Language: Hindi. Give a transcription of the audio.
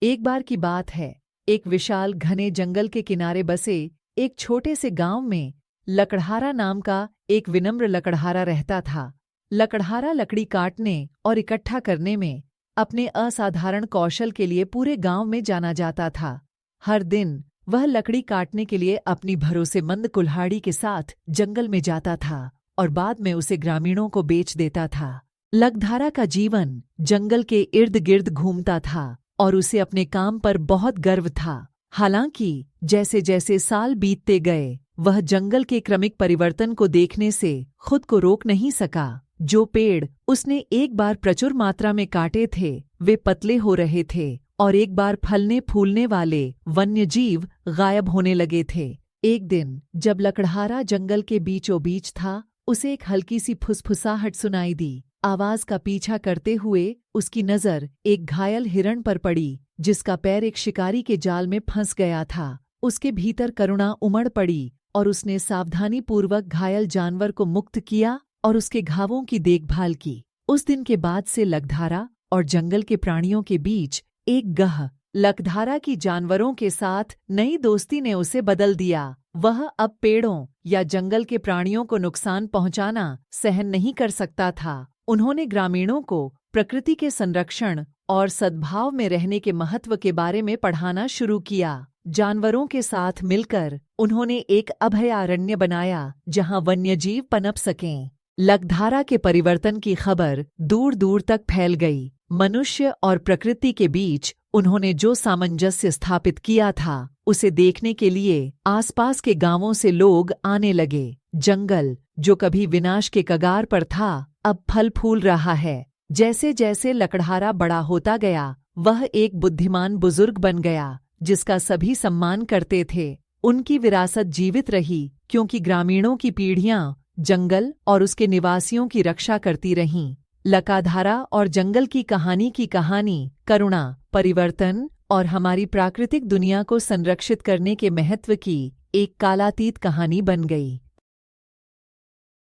एक बार की बात है, एक विशाल घने जंगल के किनारे बसे एक छोटे से गांव में लकड़हारा नाम का एक विनम्र लकड़हारा रहता था। लकड़हारा लकड़ी काटने और इकट्ठा करने में अपने असाधारण कौशल के लिए पूरे गांव में जाना जाता था। हर दिन वह लकड़ी काटने के लिए अपनी भरोसेमंद कुल्हाड़ी के साथ जंगल में जाता था और बाद में उसे ग्रामीणों को बेच देता था। लकड़हारा का जीवन जंगल के इर्द गिर्द घूमता था और उसे अपने काम पर बहुत गर्व था। हालांकि जैसे जैसे साल बीतते गए, वह जंगल के क्रमिक परिवर्तन को देखने से खुद को रोक नहीं सका। जो पेड़ उसने एक बार प्रचुर मात्रा में काटे थे, वे पतले हो रहे थे और एक बार फलने फूलने वाले वन्यजीव गायब होने लगे थे। एक दिन जब लकड़हारा जंगल के बीचों बीच था, उसे एक हल्की सी फुसफुसाहट सुनाई दी। आवाज का पीछा करते हुए उसकी नजर एक घायल हिरण पर पड़ी, जिसका पैर एक शिकारी के जाल में फंस गया था। उसके भीतर करुणा उमड़ पड़ी और उसने सावधानीपूर्वक घायल जानवर को मुक्त किया और उसके घावों की देखभाल की। उस दिन के बाद से लकड़हारा और जंगल के प्राणियों के बीच एक गह लकड़हारा की जानवरों के साथ नई दोस्ती ने उसे बदल दिया। वह अब पेड़ों या जंगल के प्राणियों को नुकसान पहुंचाना सहन नहीं कर सकता था। उन्होंने ग्रामीणों को प्रकृति के संरक्षण और सद्भाव में रहने के महत्व के बारे में पढ़ाना शुरू किया। जानवरों के साथ मिलकर उन्होंने एक अभयारण्य बनाया जहां वन्यजीव पनप सकें। लकड़हारा के परिवर्तन की खबर दूर दूर तक फैल गई। मनुष्य और प्रकृति के बीच उन्होंने जो सामंजस्य स्थापित किया था, उसे देखने के लिए आसपास के गांवों से लोग आने लगे। जंगल जो कभी विनाश के कगार पर था, अब फल फूल रहा है। जैसे जैसे लकड़हारा बड़ा होता गया, वह एक बुद्धिमान बुजुर्ग बन गया जिसका सभी सम्मान करते थे। उनकी विरासत जीवित रही क्योंकि ग्रामीणों की पीढ़ियां जंगल और उसके निवासियों की रक्षा करती रहीं। लकड़हारा और जंगल की कहानी करुणा, परिवर्तन और हमारी प्राकृतिक दुनिया को संरक्षित करने के महत्व की एक कालातीत कहानी बन गई।